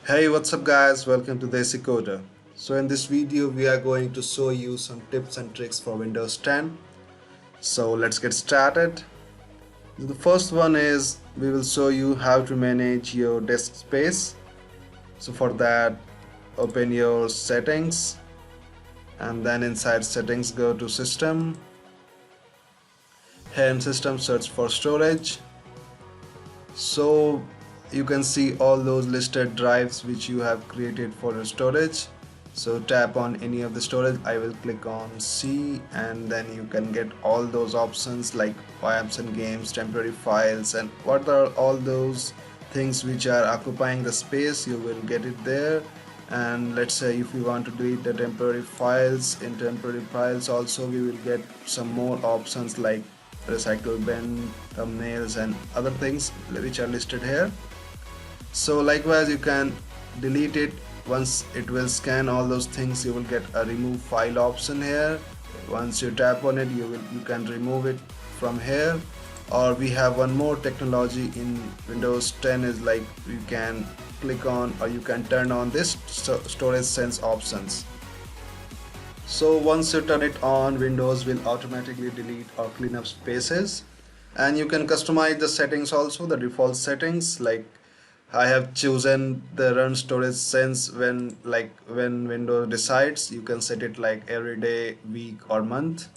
Hey, what's up guys, welcome to Desi-Coder. So in this video we are going to show you some tips and tricks for Windows 10. So let's get started. The first one is we will show you how to manage your disk space. So for that, open your settings and then inside settings go to system. Here in system search for storage. So you can see all those listed drives which you have created for your storage. So tap on any of the storage. I will click on C and then you can get all those options like apps and games, temporary files, and what are all those things which are occupying the space. You will get it there. And let's say if you want to delete the temporary files, in temporary files also we will get some more options like recycle bin, thumbnails, and other things which are listed here. So likewise you can delete it. Once it will scan all those things, you will get a remove file option here. Once you tap on it, you can remove it from here. Or we have one more technology in Windows 10 is like you can click on or you can turn on this storage sense options. So once you turn it on, Windows will automatically delete or clean up spaces, and you can customize the settings also, the default settings. Like I have chosen the run storage sense when Windows decides. You can set it like every day, week, or month.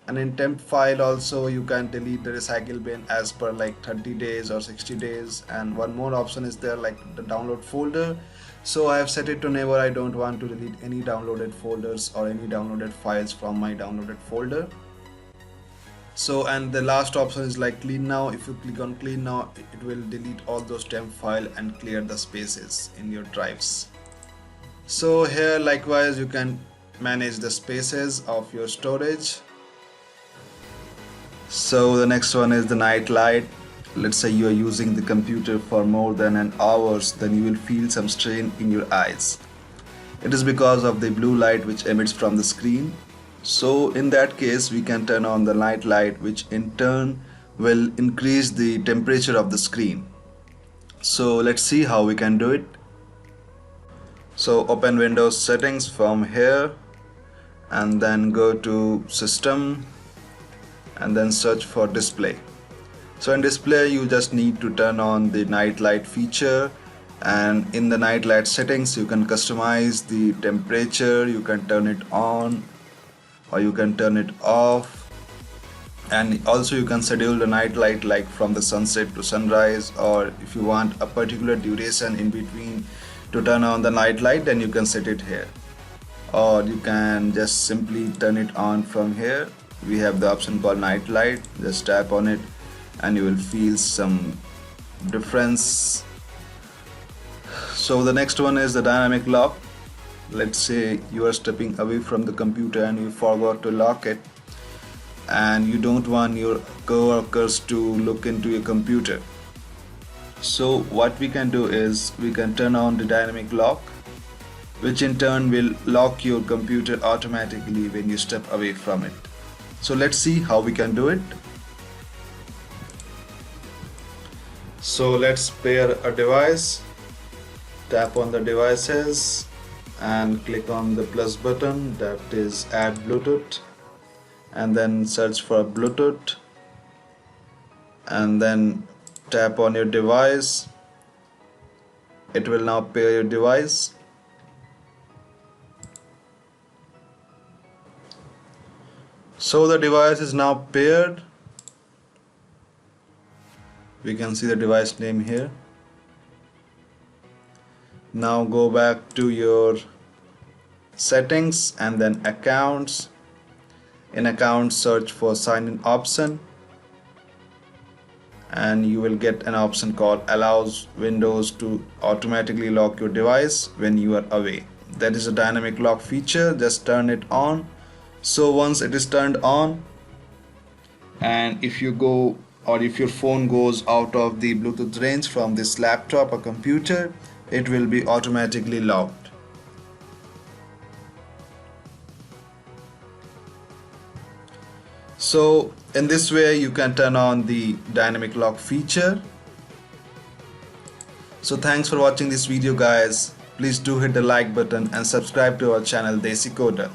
And in temp file also you can delete the recycle bin as per like 30 days or 60 days. And one more option is there like the download folder. So I have set it to never. I don't want to delete any downloaded folders or any downloaded files from my downloaded folder. So and the last option is like clean now. If you click on clean now, it will delete all those temp file and clear the spaces in your drives. So here likewise you can manage the spaces of your storage. So the next one is the night light. Let's say you are using the computer for more than an hour, then you will feel some strain in your eyes. It is because of the blue light which emits from the screen. So in that case we can turn on the night light, which in turn will increase the temperature of the screen. So let's see how we can do it. So open Windows settings from here and then go to system and then search for display. So in display you just need to turn on the night light feature, and in the night light settings you can customize the temperature. You can turn it on or you can turn it off, and also you can schedule the night light like from the sunset to sunrise, or if you want a particular duration in between to turn on the night light, then you can set it here, or you can just simply turn it on from here. We have the option called night light. Just tap on it and you will feel some difference. So the next one is the dynamic lock. Let's say you are stepping away from the computer and you forgot to lock it, and you don't want your coworkers to look into your computer. So what we can do is we can turn on the dynamic lock, which in turn will lock your computer automatically when you step away from it. So let's see how we can do it. So let's pair a device. Tap on the devices and click on the plus button, that is add Bluetooth, and then search for Bluetooth and then tap on your device. It will now pair your device. So the device is now paired. We can see the device name here. Now go back to your settings and then accounts. In accounts search for sign in option, and you will get an option called allows Windows to automatically lock your device when you are away. That is a dynamic lock feature. Just turn it on. So once it is turned on, and if you go or if your phone goes out of the Bluetooth range from this laptop or computer, it will be automatically locked. So in this way you can turn on the dynamic lock feature. So thanks for watching this video guys. please do hit the like button and subscribe to our channel Desi-Coder.